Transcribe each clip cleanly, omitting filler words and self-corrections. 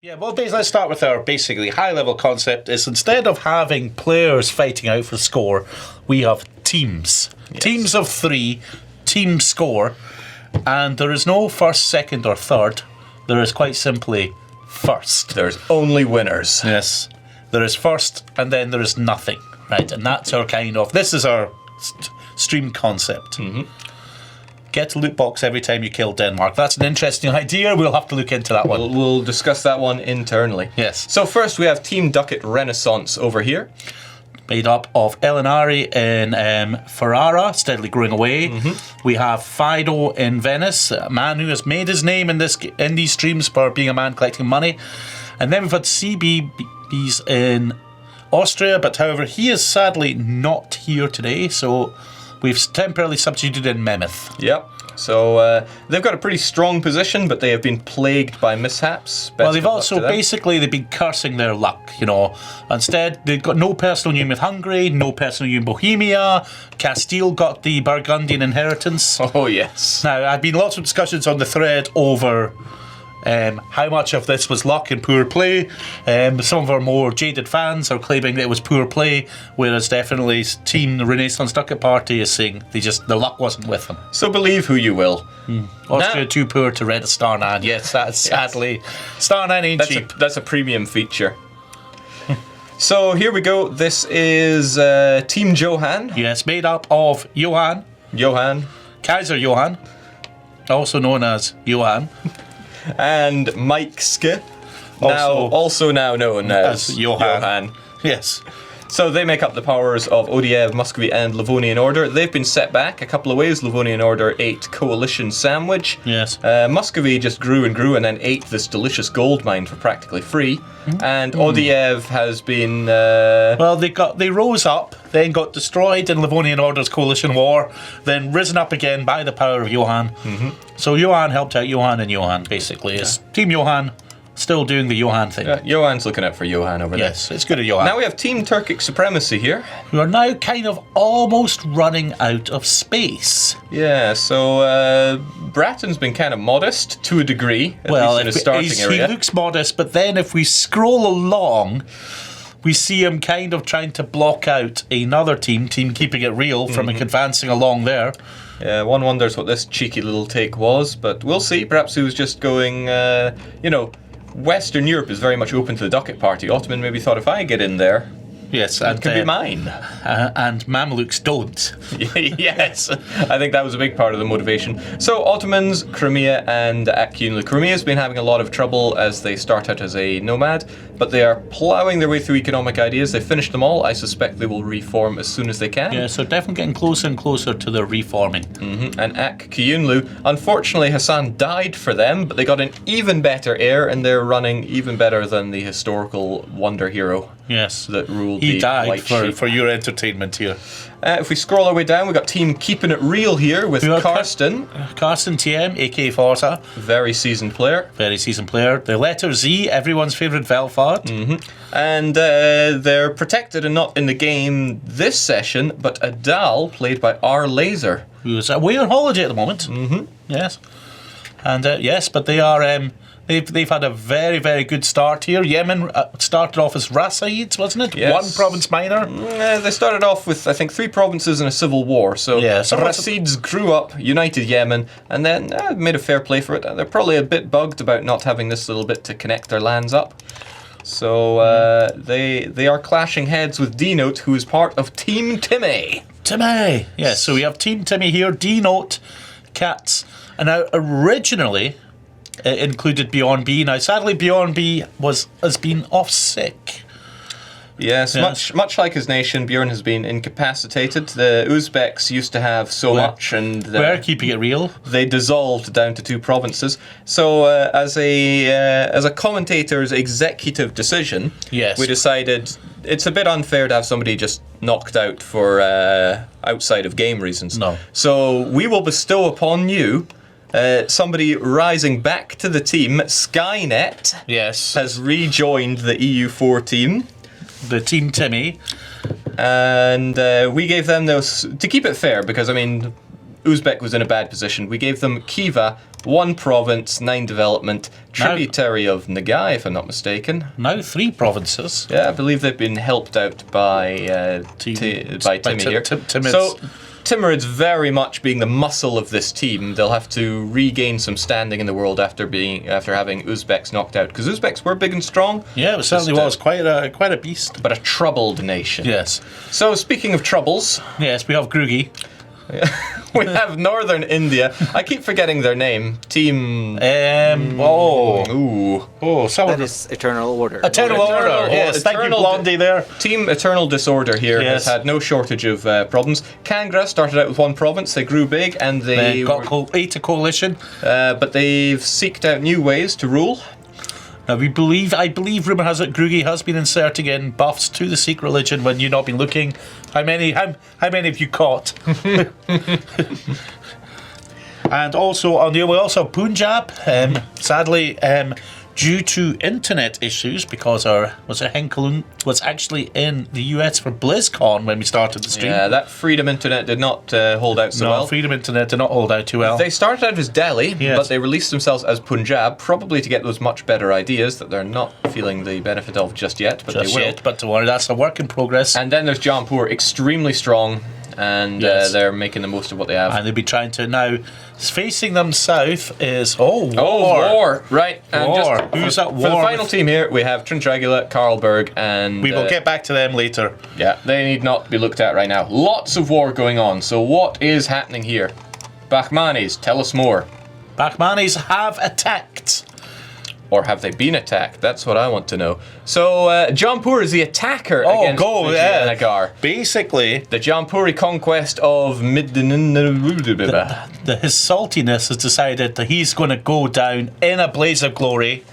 Yeah, well, let's start with our basically high-level concept. Is instead of having players fighting out for score, we have teams. Yes. Teams of 3, team score, and there is no first, second, or third. There is quite simply first. There's only winners. Yes. There is first, and then there is nothing, right? And that's our this is our stream concept. Mm-hmm. Get a loot box every time you kill Denmark. That's an interesting idea. We'll have to look into that one. We'll discuss that one internally. Yes. So first we have Team Ducat Renaissance over here. Made up of Elinari in Ferrara, steadily growing away. Mm-hmm. We have Fido in Venice, a man who has made his name in these streams for being a man collecting money. And then we've had CBBs in Austria, but however, he is sadly not here today, so we've temporarily substituted in Memeth. Yep. So they've got a pretty strong position, but they have been plagued by mishaps. Well, they've also they've been cursing their luck, you know. Instead, they've got no personal union with Hungary, no personal union with Bohemia. Castile got the Burgundian inheritance. Oh, yes. Now, I've been lots of discussions on the thread over how much of this was luck and poor play. Some of our more jaded fans are claiming that it was poor play, whereas definitely Team Renaissance Ducat Party is saying their luck wasn't with them. So believe who you will. Austria too poor to rent a Star 9. Yes, that's sadly. Star 9 ain't cheap. That's a premium feature. So here we go. This is Team Johan. Yes, made up of Johan, Kaiser Johan, also known as Johan. And Mike Ske, also now known as Johan. Yes. So they make up the powers of Odiev, Muscovy, and Livonian Order. They've been set back a couple of ways. Livonian Order ate Coalition Sandwich. Yes. Muscovy just grew and then ate this delicious gold mine for practically free. Mm-hmm. And Odiev has been... Well, they rose up, then got destroyed in Livonian Order's Coalition War, then risen up again by the power of Johan. Mm-hmm. So Johan helped out Johan and Johan, basically. Yeah. Is Team Johan still doing the Johan thing. Yeah, Johan's looking out for Johan over there. Yes, it's good of Johan. Now we have Team Turkic Supremacy here. We are now kind of almost running out of space. Yeah, so Bratton's been kind of modest to a degree, at least in a starting area. He looks modest, but then if we scroll along, we see him kind of trying to block out another team Keeping It Real, from advancing along there. Yeah, one wonders what this cheeky little take was, but we'll see. Perhaps he was just going, Western Europe is very much open to the Ducat Party. Ottoman maybe thought, if I get in there, yes, it can be mine. And Mamluks don't. Yes, I think that was a big part of the motivation. So Ottomans, Crimea, and Akyunlu. Crimea's been having a lot of trouble as they start out as a nomad, but they are ploughing their way through economic ideas. They finished them all. I suspect they will reform as soon as they can. Yeah, so definitely getting closer and closer to their reforming. Mm-hmm. And Akyunlu, unfortunately Hassan died for them, but they got an even better heir, and they're running even better than the historical wonder hero. Yes, that ruled he the died white sheep. for your entertainment here. If we scroll our way down, we've got Team Keeping It Real here with Karsten. Karsten TM, aka Forza. Very seasoned player. Very seasoned player. The letter Z, everyone's favourite Velfard. Mm-hmm. And they're protected and not in the game this session, but Adal, played by R. Laser. Who's away on holiday at the moment. Mm-hmm. Yes. And yes, but they are... They've had a very, very good start here. Yemen started off as Rasaids, wasn't it? Yes. One province minor. They started off with, I think, 3 provinces and a civil war. So Rasids grew up, united Yemen, and then made a fair play for it. They're probably a bit bugged about not having this little bit to connect their lands up. So they are clashing heads with D-Note, who is part of Team Timmy. Timmy! Yes, so we have Team Timmy here, D-Note, Cats. And now, originally... it included Bjorn B. Now, sadly, Bjorn B has been off sick. Yes, much like his nation, Bjorn has been incapacitated. The Uzbeks used to have so much, and we're keeping it real. They dissolved down to 2 provinces. So, as a commentator's executive decision, we decided it's a bit unfair to have somebody just knocked out for outside of game reasons. No. So we will bestow upon you. Somebody rising back to the team, Skynet, has rejoined the EU4 team. The Team Timmy. And we gave them those, to keep it fair, because, I mean, Uzbek was in a bad position. We gave them Khiva, 1 province, 9 development, tributary of Nagai, if I'm not mistaken. Now 3 provinces. Yeah, I believe they've been helped out by Timmy here. So Timurid's very much being the muscle of this team. They'll have to regain some standing in the world after having Uzbeks knocked out, because Uzbeks were big and strong. Yeah, it certainly was quite a beast, but a troubled nation. Yes. So speaking of troubles, yes, we have Grugi. We have Northern India. I keep forgetting their name. Team. That is Eternal Order. Eternal Order. Yes, thank you, Blondie. There. Team Eternal Disorder here has had no shortage of problems. Kangra started out with 1 province. They grew big and they got a coalition. But they've seeked out new ways to rule. Now I believe rumour has it Grugi has been inserting in buffs to the Sikh religion when you've not been looking. How many have you caught? And also on the way, also Punjab. Sadly, due to internet issues, because Henkalun was actually in the US for BlizzCon when we started the stream. Yeah, that Freedom Internet did not hold out so well. No, Freedom Internet did not hold out too well. They started out as Delhi, but they released themselves as Punjab, probably to get those much better ideas that they're not feeling the benefit of just yet, but they will. But don't worry, that's a work in progress. And then there's Jampur, extremely strong, and they're making the most of what they have. And they'll be trying to now. Facing them south is war. War, right? And war. Who's at war? For the final team here, we have Trinchagula, Karlberg, and we will get back to them later. Yeah, they need not be looked at right now. Lots of war going on. So what is happening here? Bahmanis, tell us more. Bahmanis have attacked. Or have they been attacked? That's what I want to know. So, Jampur is the attacker against Vijayanagar. Basically, the Jampuri conquest of his saltiness has decided that he's going to go down in a blaze of glory.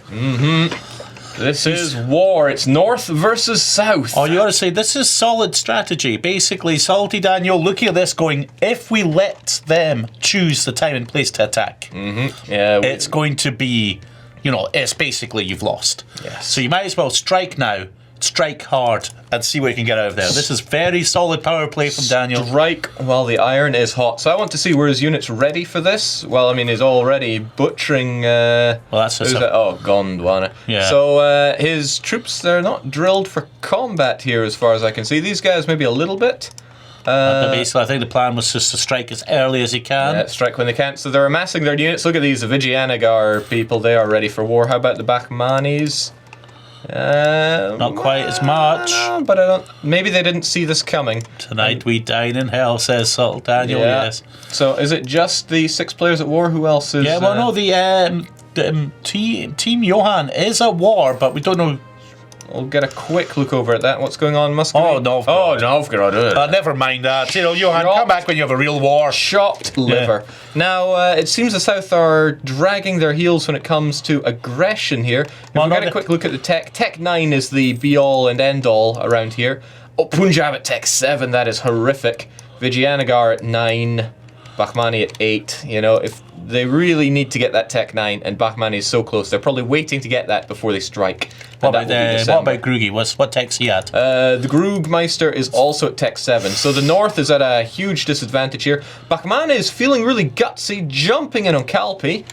This is war. It's north versus south. Oh, you ought to say this is solid strategy. Basically, Salty Daniel looking at this going, if we let them choose the time and place to attack, it's going to be... it's basically you've lost. Yes. So you might as well strike now, strike hard, and see what you can get out of there. This is very solid power play from Daniel. Strike while the iron is hot. So I want to see, were his units ready for this? Well, I mean, he's already butchering... Gondwana. Yeah. So his troops, they're not drilled for combat here as far as I can see. These guys maybe a little bit. But basically, I think the plan was just to strike as early as he can. Yeah, strike when they can. So they're amassing their units. Look at these, the Vijayanagar people. They are ready for war. How about the Bahmanis? Not quite as much. But I don't. Maybe they didn't see this coming. Tonight we dine in hell, says Subtle Daniel. Yeah. Yes. So is it just the 6 players at war? Who else is? Yeah. Well, no. The Team Johan is at war, but we don't know. We'll get a quick look over at that. What's going on, Muscovy? Oh, Novgorod. Novgorod. Never mind that. Johan, come back when you have a real war. Chopped liver. Yeah. Now, it seems the South are dragging their heels when it comes to aggression here. If we get a quick look at the tech, Tech 9 is the be-all and end-all around here. Oh, Punjab at Tech 7, that is horrific. Vijayanagar at 9, Bahmani at 8. If they really need to get that Tech 9, and Bahmani is so close, they're probably waiting to get that before they strike. What about Grugi? What tech's he at? The Grugmeister is also at Tech 7. So the North is at a huge disadvantage here. Bahmani is feeling really gutsy, jumping in on Kalpi.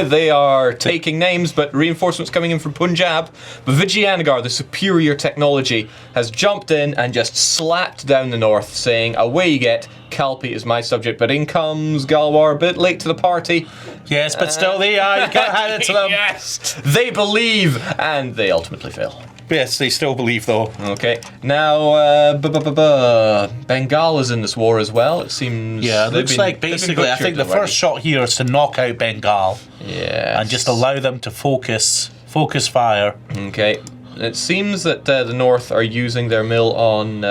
They are taking names, but reinforcements coming in from Punjab. But Vijayanagar, the superior technology, has jumped in and just slapped down the North, saying, away you get, Kalpi is my subject. But in comes Galwar, a bit late to the party. Yes, but still they are. You can't hand it to them. Yes, they believe, and they ultimately fail. Yes, they still believe, though. Okay. Now, Bengal is in this war as well, it seems. Yeah, it looks like basically, I think the first shot here is to knock out Bengal. Yeah. And just allow them to focus fire. Okay. It seems that the North are using their mill on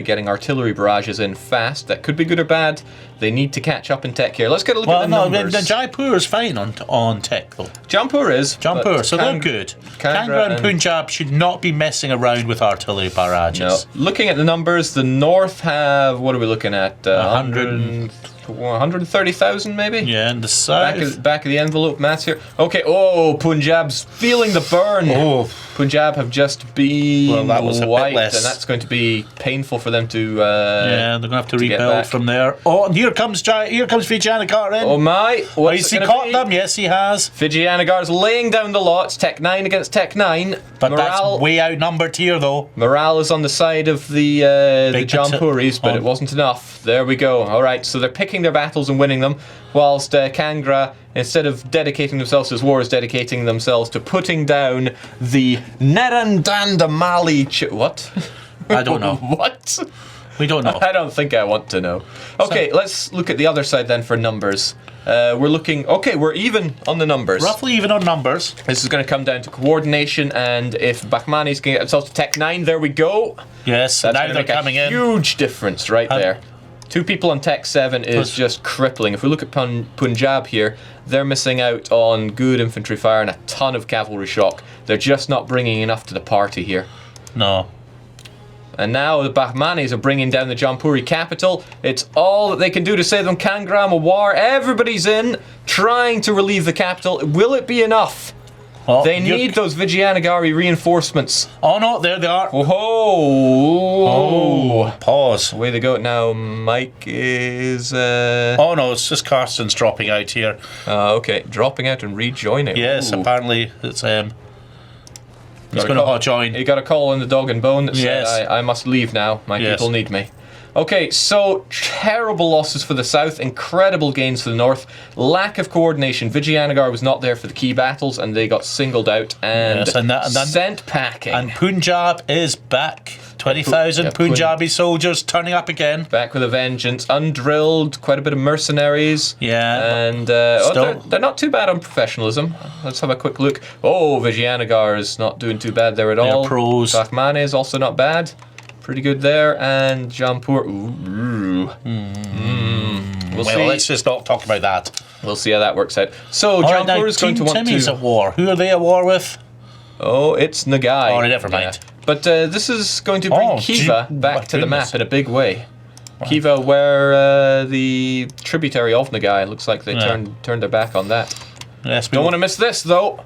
getting artillery barrages in fast. That could be good or bad. They need to catch up in tech here. Let's get a look at the numbers. The Jaipur is fine on tech, though. Jampur is. So they're good. Kangra and Punjab should not be messing around with artillery barrages. No. Looking at the numbers, the North have, what are we looking at? 130,000 maybe? Yeah, and the South. Back of the envelope maths here. Okay, Punjab's feeling the burn. Punjab have just been that was a bit wiped, less. and that's going to be painful for them to. Yeah, they're going to have to rebuild from there. Oh, and here comes Vijayanagar in. Oh my! Has he caught them? Yes, he has. Vijayanagar's laying down the lot. It's Tech 9 against Tech 9. But that's way outnumbered here, though. Morale is on the side of the Jampuris, but it wasn't enough. There we go. All right, so they're picking their battles and winning them, whilst Kangra, instead of dedicating themselves to this war, is dedicating themselves to putting down the Nerandandamali. What? I don't know. What? We don't know. I don't think I want to know. Okay, let's look at the other side then for numbers. We're looking. Okay, we're even on the numbers. Roughly even on numbers. This is going to come down to coordination, and if Bahmanis can get themselves to Tech 9, there we go. Yes, That's now they're coming in. Huge difference right there. 2 people on Tech 7 is just crippling. If we look at Punjab here, they're missing out on good infantry fire and a ton of cavalry shock. They're just not bringing enough to the party here. No. And now the Bahmanis are bringing down the Jampuri capital. It's all that they can do to save them. Kangram a war. Everybody's in, trying to relieve the capital. Will it be enough? Well, they need those Vijayanagari reinforcements. Oh no, there they are. Oh, pause. Away they go now. Mike is. Oh no, it's just Carsten's dropping out here. Okay, dropping out and rejoining. Yes, Ooh. apparently it's he's going to join. He got a call in the dog and bone that yes. said, I must leave now. My people need me. Okay, so terrible losses for the south, incredible gains for the north, lack of coordination. Vijayanagar was not there for the key battles, and they got singled out and sent packing. And Punjab is back. 20,000 Punjabi soldiers turning up again. Back with a vengeance, undrilled, quite a bit of mercenaries. Yeah. And they're not too bad on professionalism. Let's have a quick look. Oh, Vijayanagar is not doing too bad there at all. They're pros. Bahmani is also not bad. Pretty good there, and Jampur. Let's just not talk about that. We'll see how that works out. So Jampur is going to want Timmy's at war. Who are they at war with? Oh, it's Nagai. Oh, never mind. Yeah. But this is going to bring Khiva back to the map in a big way. Wow. Khiva, where the tributary of Nagai, looks like they turned their back on that. Yes, Don't want to miss this though.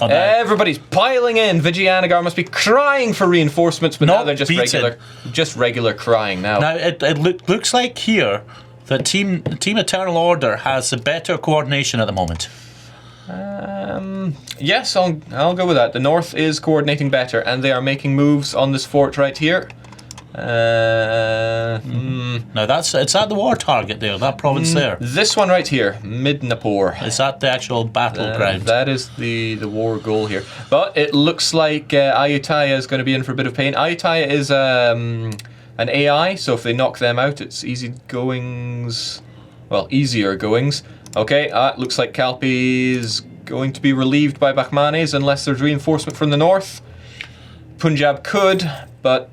Oh, no. Everybody's piling in. Vijayanagar must be crying for reinforcements, but now they're just regular crying now. Now it looks like here that Team Eternal Order has a better coordination at the moment. Yes, I'll go with that. The north is coordinating better, and they are making moves on this fort right here. Now it's at the war target there, that province there. This one right here, Midnapore. Is that the actual battleground? That is the war goal here. But it looks like Ayutthaya is going to be in for a bit of pain. Ayutthaya is an AI, so if they knock them out, it's easier goings. Okay, it looks like Kalpi is going to be relieved by Bahmanis unless there's reinforcement from the north. Punjab could, but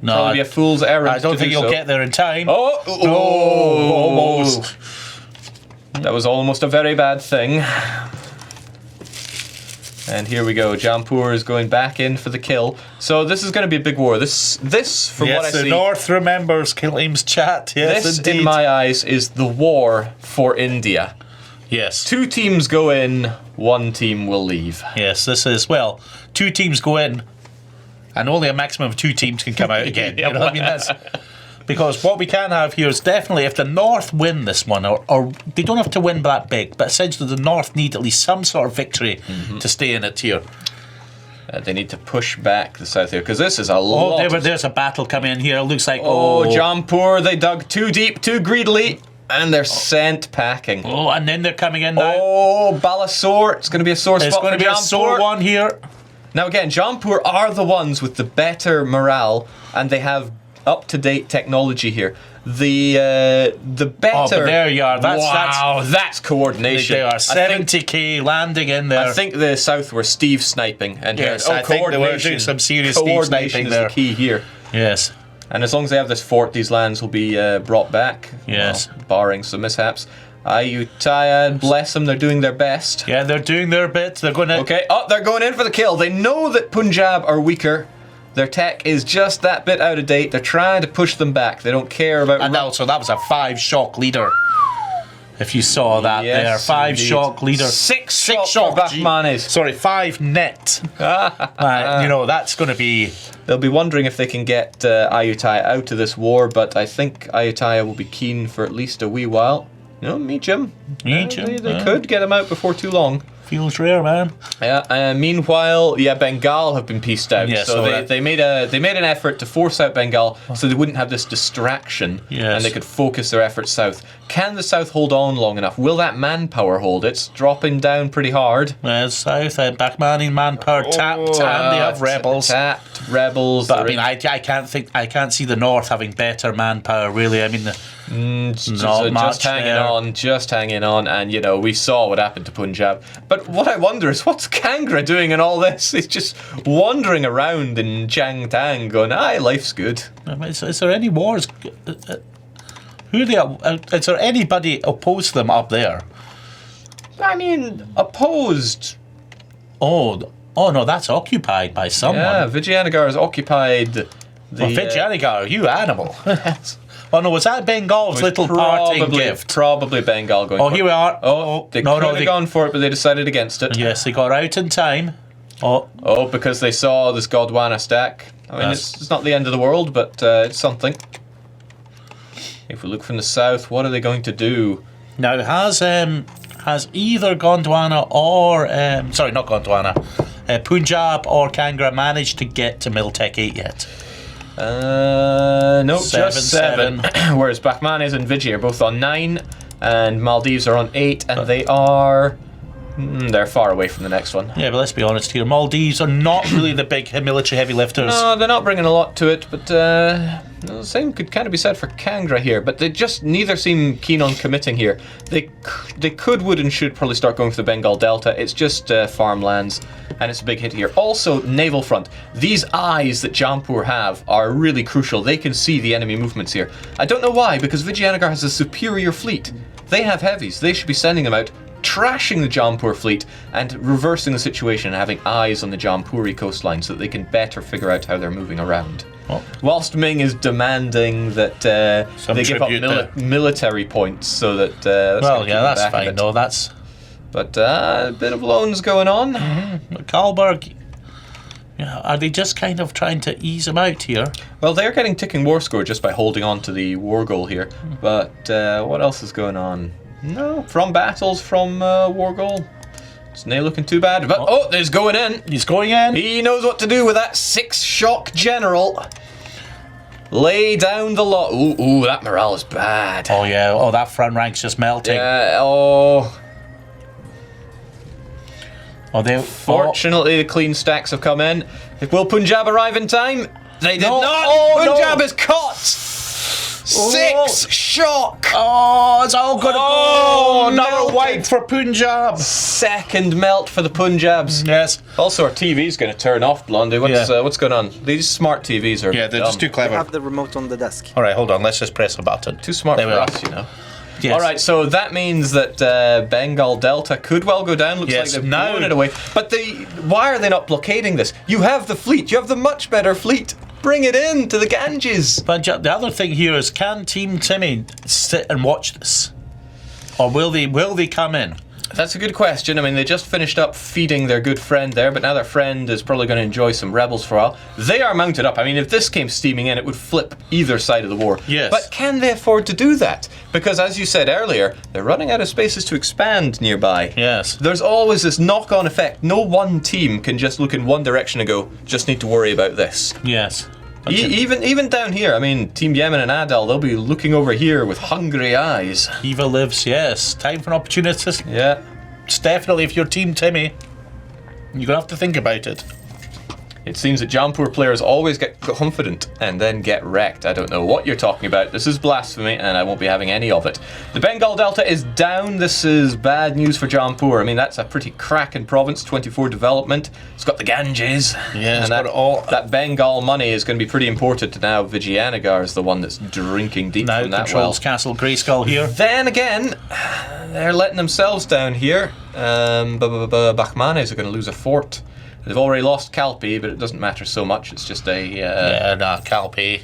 probably be a fool's errand. I don't think you'll get there in time. Almost. That was almost a very bad thing. And here we go. Jampur is going back in for the kill. So this is going to be a big war. This from what I see. Yes, the North remembers Killiam's chat. Yes, this, indeed. in my eyes, is the war for India. Yes. 2 teams go in, 1 team will leave. Yes, this is, 2 teams go in, and only a maximum of 2 teams can come out again. You know what I mean? Because what we can have here is definitely, if the North win this one, or they don't have to win that big, but essentially the North need at least some sort of victory to stay in it here. They need to push back the south here, because this is a lot. There's a battle coming in here. It looks like, Jampur, they dug too deep, too greedily, and they're sent packing. And then they're coming in now. Balasore, it's going to be a sore spot for Jampur. It's going to be a sore one here. Now again, Jampur are the ones with the better morale, and they have up-to-date technology here. The better. Oh, but there you are. That's coordination. They are 70k landing in there. I think the south were Steve sniping, and yes, I think they were doing some serious Steve sniping there. Coordination is the key here. Yes. And as long as they have this fort, these lands will be brought back. Yes. Barring some mishaps. Ayutthaya, bless them, they're doing their best. Yeah, they're doing their bit. They're going to. Okay. They're going in for the kill. They know that Punjab are weaker. Their tech is just that bit out of date. They're trying to push them back. They don't care about. And also, that was a 5 shock leader. If you saw that there. 5 indeed. shock leader. 6 shock shock for Bahmanis. Sorry, 5 net. That's going to be... They'll be wondering if they can get Ayutthaya out of this war, but I think Ayutthaya will be keen for at least a wee while. No, meet him. They could get him out before too long. Feels rare, man. Yeah. Meanwhile, Bengal have been pieced out. Yeah, so they made an effort to force out Bengal so they wouldn't have this distraction, and they could focus their efforts south. Can the south hold on long enough? Will that manpower hold? It's dropping down pretty hard. South Backmanning manpower tapped, and they have rebels. Tapped rebels. But I mean, I can't see the north having better manpower. Really, I mean. Just hanging on, and we saw what happened to Punjab. But what I wonder is, what's Kangra doing in all this? He's just wandering around in Changtang going, life's good. Is there any wars? Who are they? Is there anybody opposed to them up there? I mean, opposed. Oh no, that's occupied by someone. Yeah, Vijayanagar is occupied. Vijayanagar, you animal. Oh no, was that Bengal's little parting gift? Probably Bengal going for it. Here we are. They could have gone for it, but they decided against it. Yes, they got out in time. Because they saw this Gondwana stack. I mean, it's not the end of the world, but it's something. If we look from the south, what are they going to do? Now, has either Gondwana or... sorry, not Gondwana. Punjab or Kangra managed to get to Miltech 8 yet? No, just 7. Whereas Bahmanis and Vijay are both on 9, and Maldives are on 8, and they are... they're far away from the next one. Yeah, but let's be honest here. Maldives are not really the big military heavy lifters. No, they're not bringing a lot to it, but the same could kind of be said for Kangra here, but they just neither seem keen on committing here. They would and should probably start going for the Bengal Delta. It's just farmlands, and it's a big hit here. Also, naval front. These eyes that Jampur have are really crucial. They can see the enemy movements here. I don't know why, because Vijayanagar has a superior fleet. They have heavies. They should be sending them out, trashing the Jampur fleet and reversing the situation and having eyes on the Jampuri coastline so that they can better figure out how they're moving around. Whilst Ming is demanding that they give up military points so that... that's fine. No, that's... But a bit of loans going on. Mm-hmm. Karlberg, are they just kind of trying to ease them out here? Well, they're getting ticking war score just by holding on to the war goal here. But what else is going on? No, from battles, from war goal. It's not looking too bad. But there's going in. He's going in. He knows what to do with that 6 shock general. Lay down the law. Ooh, that morale is bad. Oh yeah. That front rank's just melting. Fortunately, the clean stacks have come in. Will Punjab arrive in time? They did not. Punjab is caught. 6 shock. It's all going to go. Another wipe for Punjab. Second melt for the Punjabs. Yes. Also, our TV's going to turn off, Blondie. What's going on? These smart TVs are. Yeah, they're just too clever. They have the remote on the desk. All right, hold on. Let's just press a button. Too smart for us, Yes. All right, so that means that Bengal Delta could well go down. Looks like they've blown it away. But why are they not blockading this? You have the fleet. You have the much better fleet. Bring it in to the Ganges. But the other thing here is, can Team Timmy sit and watch this, or will they come in? That's a good question. I mean, they just finished up feeding their good friend there, but now their friend is probably going to enjoy some rebels for a while. They are mounted up. I mean, if this came steaming in, it would flip either side of the war. Yes. But can they afford to do that? Because as you said earlier, they're running out of spaces to expand nearby. Yes. There's always this knock-on effect. No one team can just look in one direction and go, just need to worry about this. Yes. Even down here, I mean, Team Yemen and Adal, they'll be looking over here with hungry eyes. Eva lives, yes. Time for an opportunity. Yeah. It's definitely, if you're Team Timmy, you're going to have to think about it. It seems that Jampur players always get confident and then get wrecked. I don't know what you're talking about. This is blasphemy, and I won't be having any of it. The Bengal Delta is down. This is bad news for Jampur. I mean, that's a pretty cracking province, 24 development. It's got the Ganges. Yeah, and that Bengal money is going to be pretty important. Now Vijayanagar is the one that's drinking deep from that well. Controls Castle Grayskull here. Then again, they're letting themselves down here. Bahmanis are going to lose a fort. They've already lost Kalpi, but it doesn't matter so much. It's just a... Kalpi,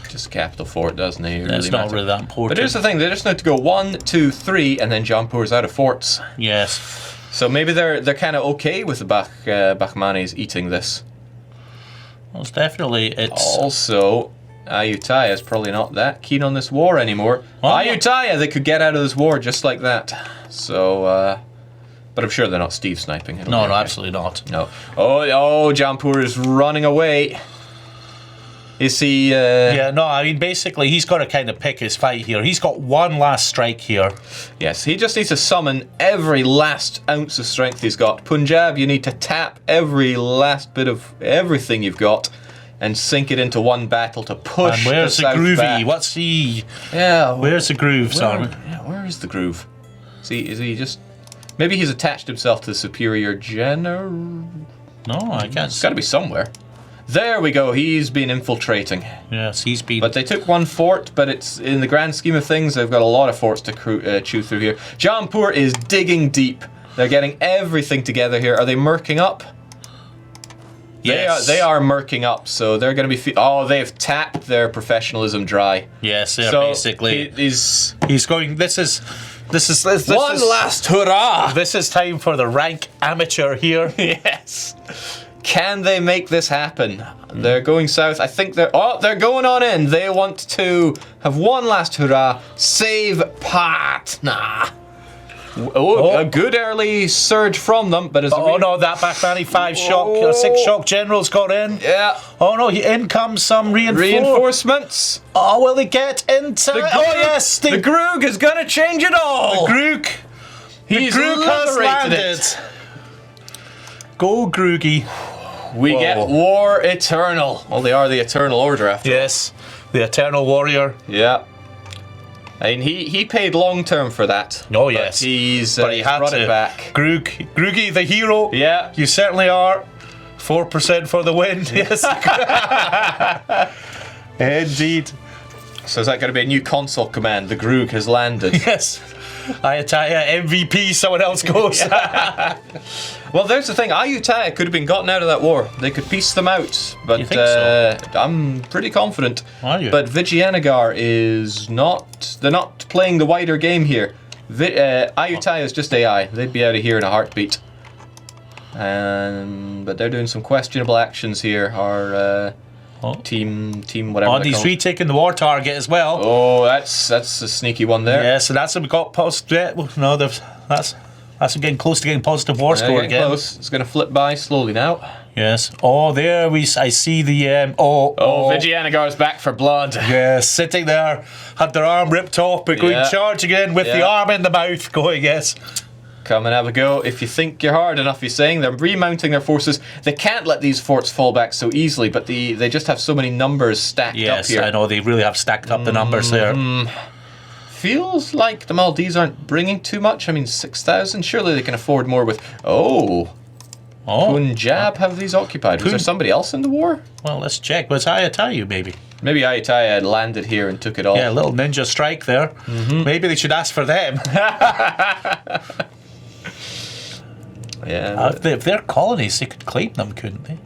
just a capital fort, doesn't he? It's not really that important. But here's the thing: they just need to go 1, 2, 3, and then Jampur's out of forts. Yes. So maybe they're kind of okay with the Bahmanis eating this. Well, it's also. Ayutthaya is probably not that keen on this war anymore. Ayutthaya, they could get out of this war just like that. So, but I'm sure they're not Steve sniping. No, absolutely not. No. Oh, Jampur is running away. Is he... Yeah, no, I mean, basically, he's got to kind of pick his fight here. He's got one last strike here. Yes, he just needs to summon every last ounce of strength he's got. Punjab, you need to tap every last bit of everything you've got and sink it into one battle to push and where's the the South groovy? back. What's he? Yeah. Where's the groove, son? Where is the groove? Is he just... Maybe he's attached himself to the superior general? No, I can't. It's got to be somewhere. There we go. He's been infiltrating. Yes, he's been... But they took one fort, but it's in the grand scheme of things, they've got a lot of forts to chew through here. Jampur is digging deep. They're getting everything together here. Are they murking up? Yes. They are murking up, so they're going to be... they've tapped their professionalism dry. Yes, they're basically... He's going... This is one last hurrah! This is time for the rank amateur here. Yes. Can they make this happen? They're going south. I think they're going on in. They want to have one last hurrah. Save Patna. A good early surge from them, but no, that Bahmani 6 shock generals got in. Yeah. Oh no, in comes some reinforcements. Oh, will they get into the Groog is gonna change it all. The Groog has landed. Go Groogy. We get War Eternal. Well, they are the Eternal Order after all. Yes, the Eternal Warrior. Yeah. I mean, he paid long term for that. Oh yes, but he had brought it back. Groogy, the hero. Yeah, you certainly are. 4% for the win. Yes, indeed. So is that going to be a new console command? The Groog has landed. Yes. Ayutthaya MVP. Someone else goes. Well, there's the thing. Ayutthaya could have been gotten out of that war. They could piece them out, but you think so? I'm pretty confident. Are you? But Vijayanagar is not. They're not playing the wider game here. Ayutthaya is just AI. They'd be out of here in a heartbeat. But they're doing some questionable actions here. Our team, whatever. Oh, he's retaking the war target as well. Oh, that's a sneaky one there. Yeah, so that's we got positive. No, that's getting close to getting positive war score again. Close. It's going to flip by slowly now. Yes. Oh, there I see the Vijayanagar's back for blood. Yes, sitting there, had their arm ripped off, but going charge again with the arm in the mouth. Going, yes. Come and have a go. If you think you're hard enough, he's saying. They're remounting their forces. They can't let these forts fall back so easily, but they just have so many numbers stacked up here. Yes, I know. They really have stacked up the numbers there. Feels like the Maldives aren't bringing too much. I mean, 6,000. Surely they can afford more with... Punjab have these occupied. Was there somebody else in the war? Well, let's check. Was Ayutthaya maybe? Maybe Ayutthaya had landed here and took it all. Yeah, a little ninja strike there. Maybe they should ask for them. Yeah. If they're colonies, they could claim them, couldn't they?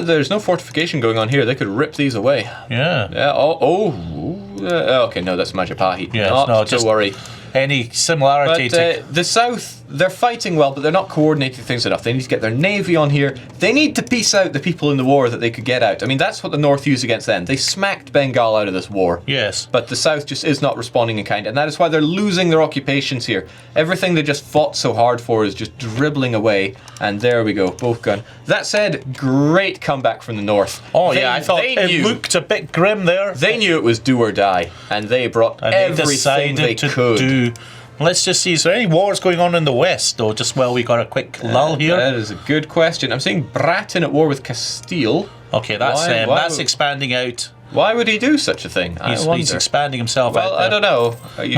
There's no fortification going on here. They could rip these away. Yeah. Yeah. Okay, no, that's Majapahit. Yes, Not to worry. Any similarity to... the South, they're fighting well, but they're not coordinating things enough. They need to get their navy on here. They need to piece out the people in the war that they could get out. I mean, that's what the North used against them. They smacked Bengal out of this war. Yes. But the South just is not responding in kind, and that is why they're losing their occupations here. Everything they just fought so hard for is just dribbling away, and there we go, both gone. That said, great comeback from the North. I thought it looked a bit grim there. They knew it was do or die, and they brought everything they could. Let's just see, is there any wars going on in the West, though, just while we got a quick lull here? That is a good question. I'm seeing Bratton at war with Castile. Okay, that's expanding out. Why would he do such a thing? He's expanding himself out. Well, I don't know.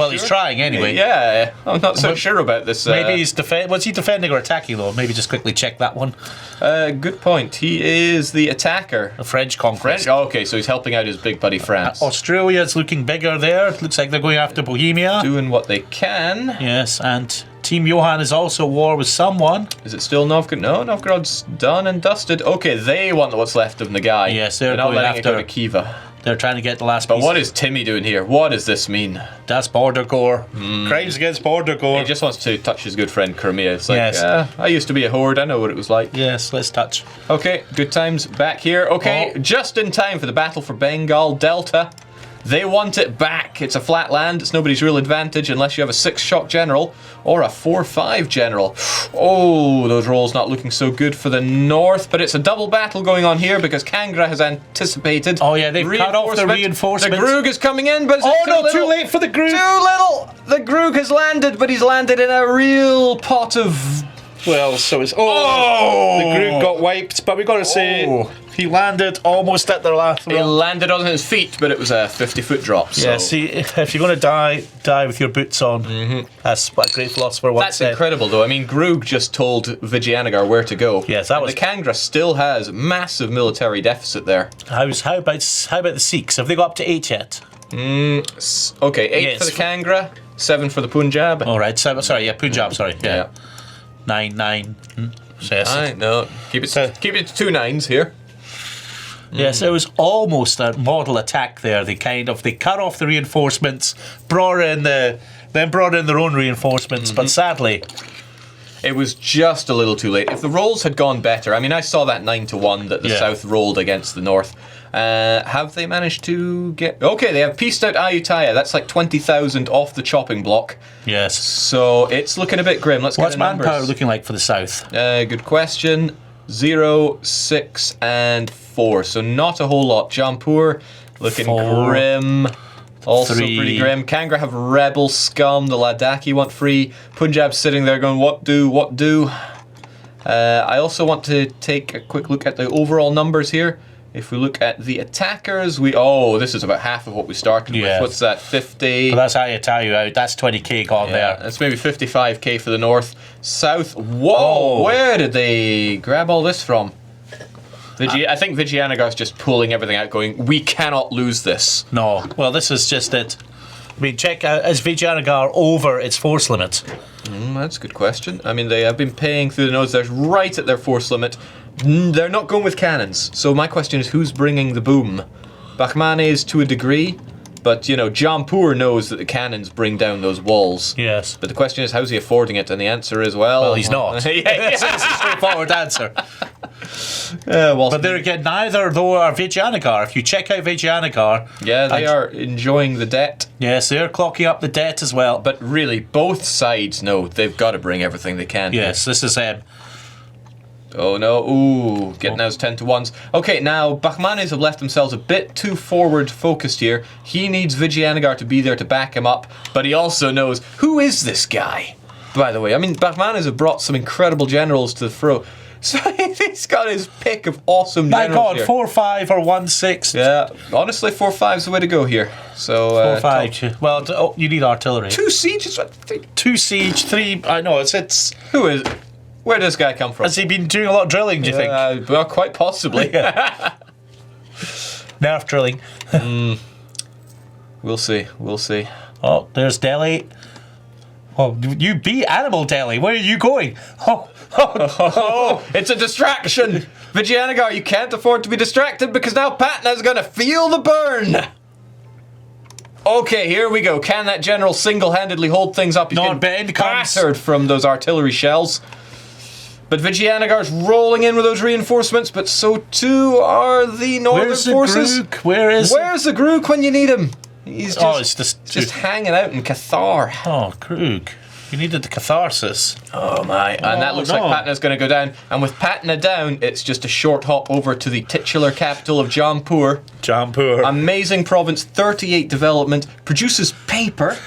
He's trying anyway. Yeah, I'm not so sure about this. Maybe he's was he defending or attacking, though? Maybe just quickly check that one. Good point. He is the attacker. The French conquest. Okay, so he's helping out his big buddy France. Australia's looking bigger there. Looks like they're going after Bohemia. Doing what they can. Yes, and Team Johan is also at war with someone. Is it still Novgorod? No, Novgorod's done and dusted. Okay, they want what's left of Nagai. Yes, they're not going letting after it go to Khiva. They're trying to get the last But piece. what is Timmy doing here? What does this mean? That's border gore. Crimes against border gore. He just wants to touch his good friend Crimea. It's like, Yes. I used to be a horde. I know what it was like. Yes, let's touch. Okay, good times back here. Okay, just in time for the battle for Bengal Delta. They want it back. It's a flat land. It's nobody's real advantage unless you have a 6-shock general or a 4-5 general. Oh, those rolls not looking so good for the north, but it's a double battle going on here because Kangra has anticipated. Oh yeah, they've cut off the reinforcements. The Grug is coming in, but too late for the Grug. Too little. The Grug has landed, but he's landed in a real pot of... Well, so it's... the Grug got wiped, but we got to say... He landed almost at the last He landed on his feet, but it was a 50-foot drop. So. Yeah, see, if you're going to die with your boots on. That's what a great philosopher once said. That's incredible, though. I mean, Grug just told Vijayanagar where to go. Yes, that was... The Kangra still has massive military deficit there. How about the Sikhs? Have they got up to 8 yet? Okay, 8 for the Kangra, 7 for the Punjab. All right, Punjab, sorry. Yeah. 9. Yes. No, keep it to 2 9s here. Yes, it was almost a model attack there. They cut off the reinforcements, brought in their own reinforcements, but sadly, it was just a little too late. If the rolls had gone better, I mean, I saw that 9-1 that the south rolled against the north. Have they managed to get... Okay, they have pieced out Ayutthaya. That's like 20,000 off the chopping block. Yes. So it's looking a bit grim. Let's get What's manpower looking like for the south? Good question. 0, 6, and 4. So not a whole lot. Jampur looking 4, grim. Also 3. pretty grim. Kangra have rebel scum. The Ladakhi want free. Punjab sitting there going, what do? I also want to take a quick look at the overall numbers here. If we look at the attackers, this is about half of what we started with. What's that, 50? But that's how you tell you out. That's 20k gone there. That's maybe 55k for the north. South, whoa, where did they grab all this from? I think Vijayanagar's just pulling everything out going, we cannot lose this. No, well this is just it. I mean, check out, is Vijayanagar over its force limit? That's a good question. I mean, they have been paying through the nose. They're right at their force limit. They're not going with cannons. So my question is, who's bringing the boom? Bakhmanes to a degree, but, Jampur knows that the cannons bring down those walls. Yes. But the question is, how's he affording it? And the answer is, well... he's not. That's a straightforward answer. But there again, neither though are Vijayanagar. If you check out Vijayanagar... Yeah, they are enjoying the debt. Yes, they're clocking up the debt as well. But really, both sides know they've got to bring everything they can. Yes, this is... Oh no, ooh, getting those 10-1s. Okay, now, Bakhmanes have left themselves a bit too forward focused here. He needs Vijayanagar to be there to back him up, but he also knows, who is this guy? By the way, I mean, Bakhmanes have brought some incredible generals to the fro. So he's got his pick of awesome generals. My God, here. 4-5 or 1-6. Yeah, honestly, 4-5's the way to go here. So 4-5. Well, you need artillery. 2 sieges. 2 siege, 3. I know it's. Who is? Where does this guy come from? Has he been doing a lot of drilling? Do you think? Well, quite possibly. Nerf drilling. We'll see. Oh, there's Delhi. Oh, you beat Animal Delhi. Where are you going? Oh, it's a distraction. Vijayanagar, you can't afford to be distracted because now Patna's going to feel the burn. Okay, here we go. Can that general single-handedly hold things up? He's getting battered from those artillery shells. But Vijayanagar's rolling in with those reinforcements, but so too are the northern forces. Where's the Grug when you need him? He's just hanging out in Cathar. Oh, Grug. You needed the catharsis. Oh my. And that looks like Patna's going to go down. And with Patna down, it's just a short hop over to the titular capital of Jampur. Amazing province, 38 development, produces paper.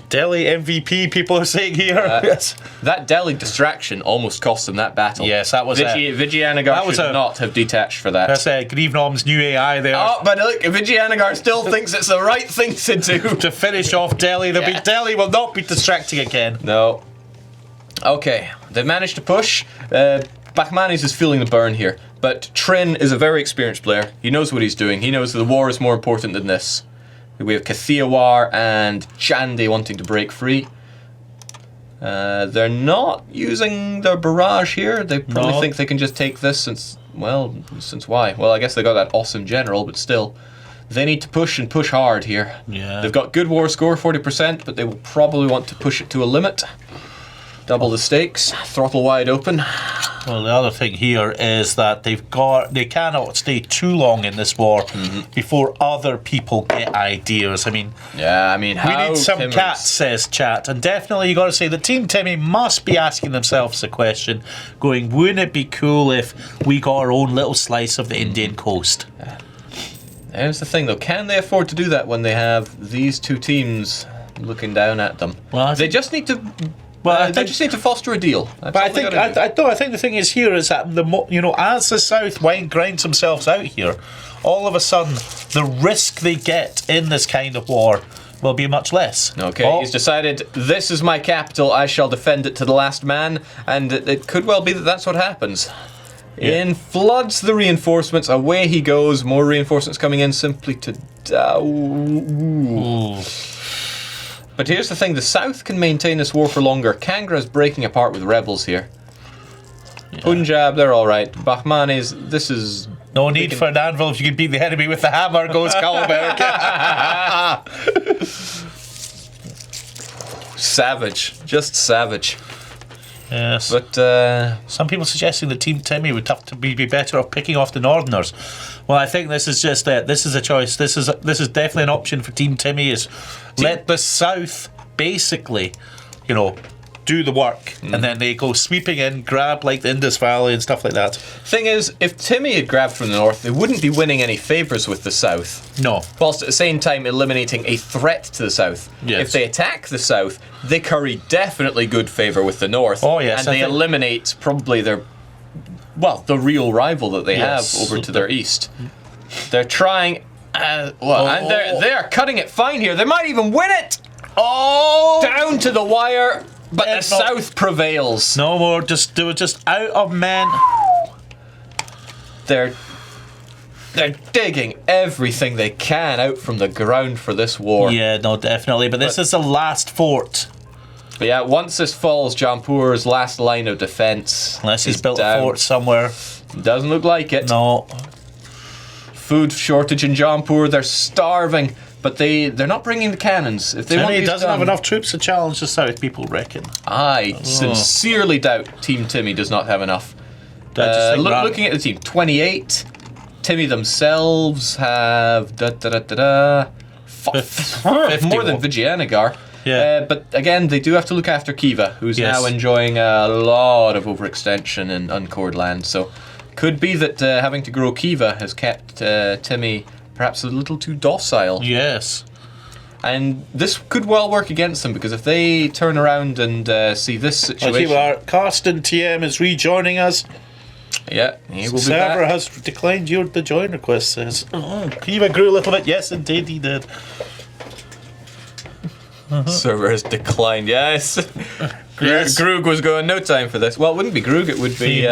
Delhi MVP, people are saying here. Yes. That Delhi distraction almost cost them that battle. Yes, that was Vijayanagar should not have detached for that. That's Grievnom's new AI there. Oh, but look, Vijayanagar still thinks it's the right thing to do. To finish off Delhi. Delhi will not be distracting again. No. Okay, they've managed to push. Bakhmanes is feeling the burn here. But Trin is a very experienced player. He knows what he's doing. He knows that the war is more important than this. We have Kathiawar and Chandi wanting to break free. They're not using their barrage here. They probably think they can just take this since why? Well, I guess they got that awesome general, but still. They need to push and push hard here. Yeah. They've got good war score, 40%, but they will probably want to push it to a limit. Double the stakes, throttle wide open. Well, the other thing here is that they cannot stay too long in this war before other people get ideas. I mean, we need some cats, says chat, and definitely you got to say that Team Timmy must be asking themselves the question, going, wouldn't it be cool if we got our own little slice of the Indian coast? Here's the thing, though, can they afford to do that when they have these two teams looking down at them? Well, they just need to. They just need to foster a deal. That's but I think the thing is here is that as the South grinds themselves out here, all of a sudden the risk they get in this kind of war will be much less. Okay, he's decided, this is my capital, I shall defend it to the last man, and it could well be that that's what happens. Yeah. In floods the reinforcements, away he goes, more reinforcements coming in simply to... But here's the thing, the South can maintain this war for longer. Kangra's breaking apart with rebels here. Yeah. Punjab, they're alright. Bahmanis, this is... No need for an anvil if you can beat the enemy with the hammer, goes Kalberg. Savage. Just savage. Yes. But some people suggesting that Team Timmy would have to be better off picking off the Northerners. Well, I think this is just this is a choice. This is definitely an option for Team Timmy. Let the South basically, do the work, and then they go sweeping in, grab like the Indus Valley and stuff like that. Thing is, if Timmy had grabbed from the north, they wouldn't be winning any favours with the south. No. Whilst at the same time eliminating a threat to the south. Yes. If they attack the south, they curry definitely good favour with the north. Oh yes. And they eliminate probably the real rival that they have over to their east. They're trying, and they're cutting it fine here. They might even win it. Down to the wire. But the South prevails. No more. They were just out of men. They're digging everything they can out from the ground for this war. Yeah, no, definitely. But this is the last fort. But yeah, once this falls, Jampur's last line of defense. Unless he's built a fort somewhere. Doesn't look like it. No. Food shortage in Jampur. They're starving. But they're not bringing the cannons. If they want Timmy doesn't have enough troops to challenge the South, people reckon. I sincerely doubt Team Timmy does not have enough. Looking at the team, 28. Timmy themselves have 50, more than Vijayanagar. Yeah. But again, they do have to look after Khiva, who's now enjoying a lot of overextension in uncored land. So could be that having to grow Khiva has kept Timmy perhaps a little too docile. Yes. And this could well work against them, because if they turn around and see this situation... Carsten TM is rejoining us. Yeah, he will be server back. has declined the join request, says. Khiva grew a little bit. Yes, indeed he did. Server has declined, yes. Yes. Grug was going, no time for this. Well, it wouldn't be Grug, it would be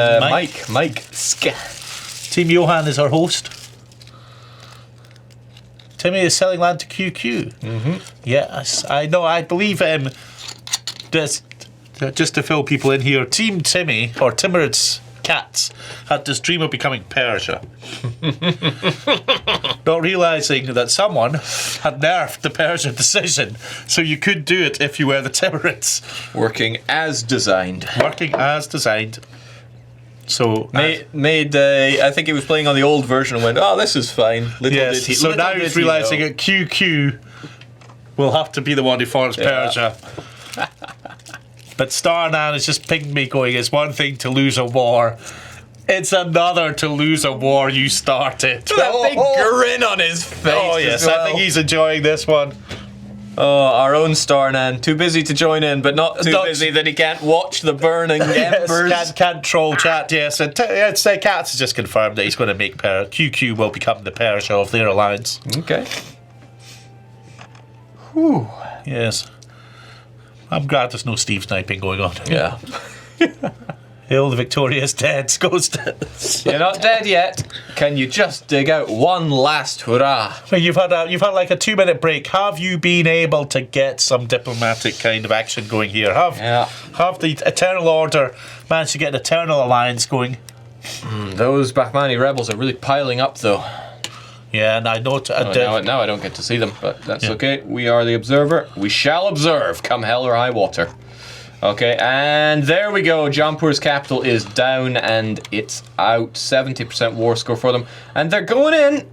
Mike. Team Johan is our host. Timmy is selling land to QQ. Yes, I know. I believe just to fill people in here, Team Timmy, or Timurid's cats, had this dream of becoming Persia. Not realising that someone had nerfed the Persia decision, so you could do it if you were the Timurids. Working as designed. So made I think he was playing on the old version and went, oh, this is fine. So now he's realising that QQ will have to be the one who forms Persia. But Starnan has just pinged me going, it's one thing to lose a war, it's another to lose a war you started. That big grin on his face. Oh yes, I think he's enjoying this one. Oh, our own Starnan, too busy to join in, but not too busy that he can't watch the burning embers. Yes, can't troll chat, yes. And Cats has just confirmed that he's going to make QQ will become the Persia of their alliance. Okay. Whew. Yes. I'm glad there's no Steve sniping going on. Yeah. Hail the victorious dead goes to... You're not dead yet. Can you just dig out one last hurrah? So you've had like a 2-minute break. Have you been able to get some diplomatic kind of action going here? Have the Eternal Order managed to get an Eternal Alliance going? Those Bahmani rebels are really piling up, though. Yeah, and I know... now I don't get to see them, but that's okay. We are the observer. We shall observe, come hell or high water. Okay, and there we go. Jampur's capital is down, and it's out. 70% war score for them. And they're going in.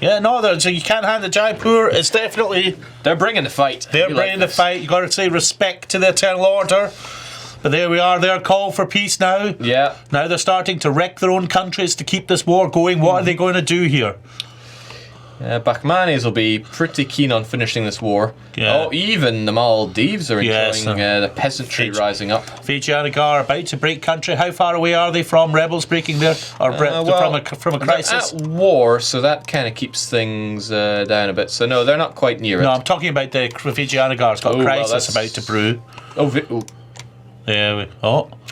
Yeah, no, so you can't hand the Jaipur. It's definitely... They're bringing the fight. They're bringing the fight. You got to say respect to the Eternal Order. But there we are, their call for peace now. Yeah. Now they're starting to wreck their own countries to keep this war going. What are they going to do here? Bahmanis will be pretty keen on finishing this war. Yeah. Oh, even the Maldives are enjoying the peasantry rising up. Fijianagar are about to break country. How far away are they from rebels breaking there? Or from a crisis? They're at war, so that kind of keeps things down a bit. So no, they're not quite near it. No, I'm talking about the Fijianagar's got a crisis about to brew. Yeah.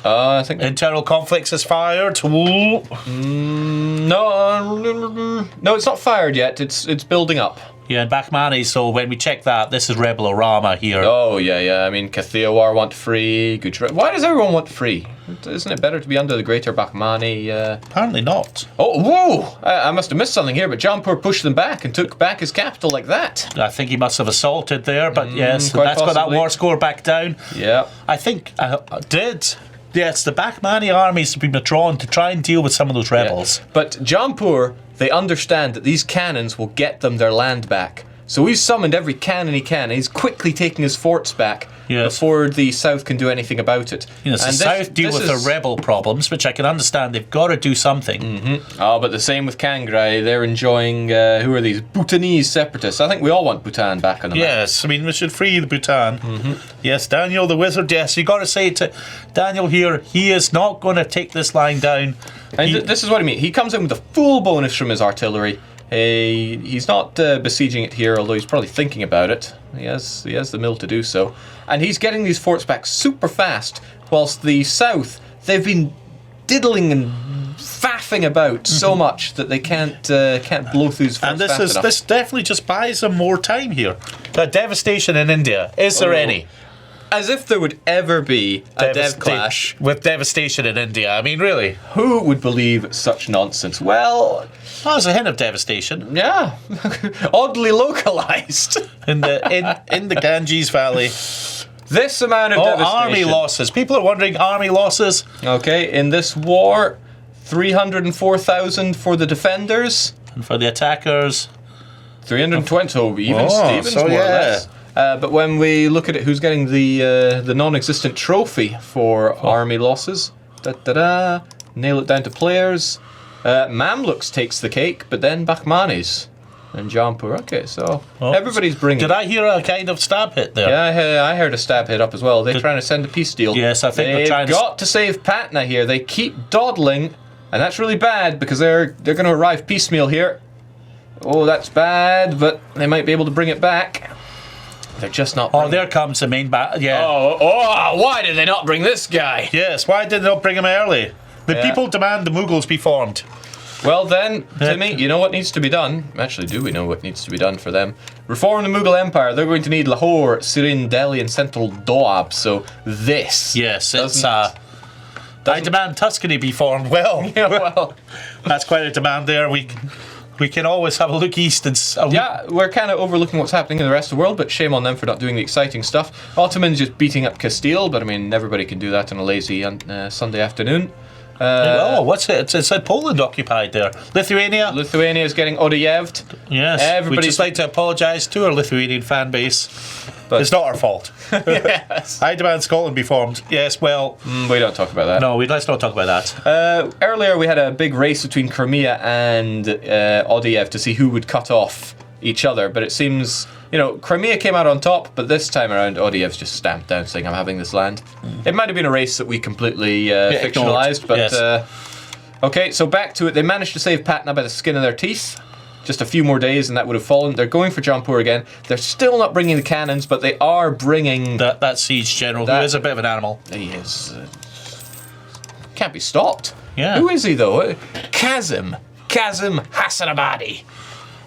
I think internal conflicts is fired. No, it's not fired yet. It's building up. Yeah, and Bahmani. So when we check that, this is Rebel Orama here. Oh yeah. I mean, Kathiawar want free. Gujarat. Why does everyone want free? Isn't it better to be under the Greater Bahmani? Apparently not. Oh, whoa! I must have missed something here, but Jampur pushed them back and took back his capital like that. I think he must have assaulted there, but yes, that's possibly. got that war score back down. Yeah. I think did. Yes, the Bahmani armies have been withdrawn to try and deal with some of those rebels. Yeah. But Jampur, they understand that these cannons will get them their land back. So he's summoned every cannon he can. He's quickly taking his forts back before the South can do anything about it. The South deal with the rebel problems, which I can understand. They've got to do something. Mm-hmm. Oh, but the same with Kangrai. They're enjoying, who are these? Bhutanese separatists. I think we all want Bhutan back on the map. Yes, I mean, we should free the Bhutan. Mm-hmm. Yes, Daniel the Wizard, yes. You got to say to Daniel here, he is not going to take this line down. And this is what I mean. He comes in with a full bonus from his artillery. He's not besieging it here, although he's probably thinking about it. He has the mill to do so. And he's getting these forts back super fast, whilst the South, they've been diddling and faffing about so much that they can't blow through his forts fast enough. This definitely just buys them more time here. The devastation in India, is there any? As if there would ever be a dev clash with devastation in India. I mean, really, who would believe such nonsense? Well, there's a hint of devastation. Yeah, oddly localized in the Ganges Valley. This amount of devastation. Army losses. People are wondering army losses. Okay, in this war, 304,000 for the defenders, and for the attackers, 320. Even Stevens, more or less. But when we look at it, who's getting the non-existent trophy for army losses? Nail it down to players. Mamluks takes the cake, but then Bahmanis and Jampur. Okay, so everybody's bringing. Did I hear a kind of stab hit there? Yeah, I heard a stab hit up as well. They're trying to send a peace deal. Yes, I think they're trying to save Patna here. They keep dawdling, and that's really bad because they're going to arrive piecemeal here. Oh, that's bad, but they might be able to bring it back. They're just not. There comes the main bat. Yeah. Why did they not bring this guy? Yes, why did they not bring him early? The people demand the Mughals be formed. Well then, Timmy, you know what needs to be done? Actually, do we know what needs to be done for them? Reform the Mughal Empire. They're going to need Lahore, Sirin, Delhi, and central Doab. So this. Yes, it's. I demand Tuscany be formed. Well, yeah, well, that's quite a demand there. We can always have a look east and... we're kind of overlooking what's happening in the rest of the world, but shame on them for not doing the exciting stuff. Ottomans just beating up Castile, but I mean, everybody can do that on a lazy Sunday afternoon. What's it? It said Poland occupied there. Lithuania is getting Odiyev'd. Yes, we'd just like to apologise to our Lithuanian fan base. But it's not our fault. Yes. I demand Scotland be formed. Yes, well... we don't talk about that. No, let's not talk about that. Earlier we had a big race between Crimea and Odiyev'd to see who would cut off each other, but it seems... Crimea came out on top, but this time around Odiyev's just stamped down saying, I'm having this land. It might have been a race that we completely fictionalised, but... Yes. Okay, so back to it. They managed to save Patna by the skin of their teeth. Just a few more days and that would have fallen. They're going for Jampur again. They're still not bringing the cannons, but they are bringing... That siege general, who is a bit of an animal. He is. Can't be stopped. Yeah. Who is he, though? Kazim Hassanabadi.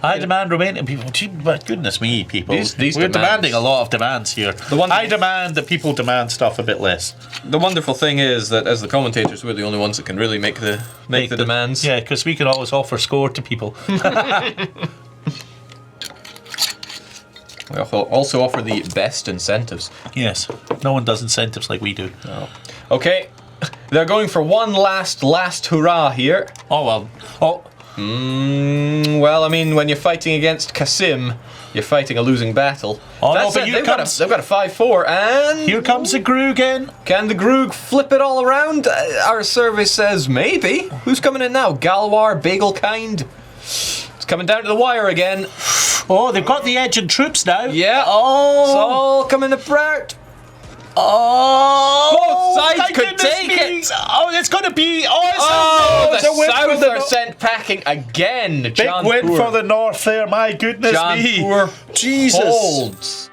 I demand Romanian people. Gee, but goodness me, people. These We're demands. demanding a lot of demands here. I demand that people demand stuff a bit less. The wonderful thing is that as the commentators, we're the only ones that can really make the demands. Yeah, because we can always offer score to people. We also offer the best incentives. Yes. No one does incentives like we do. No. Okay. They're going for one last hurrah here. Oh, well. Oh. Well, I mean, when you're fighting against Kasim, you're fighting a losing battle. Oh, no, but they've got a 5-4, and... Here comes the Grugin. Can the Grug flip it all around? Our survey says maybe. Who's coming in now? Galwar, Bagelkind? It's coming down to the wire again. Oh, they've got the edge and troops now. Yeah. Oh. It's all coming apart. Oh, both sides could take it. Oh, it's going to be. The it's a win South for the are sent packing again. Big win for the North there. My goodness me. Jampur Jesus. holds.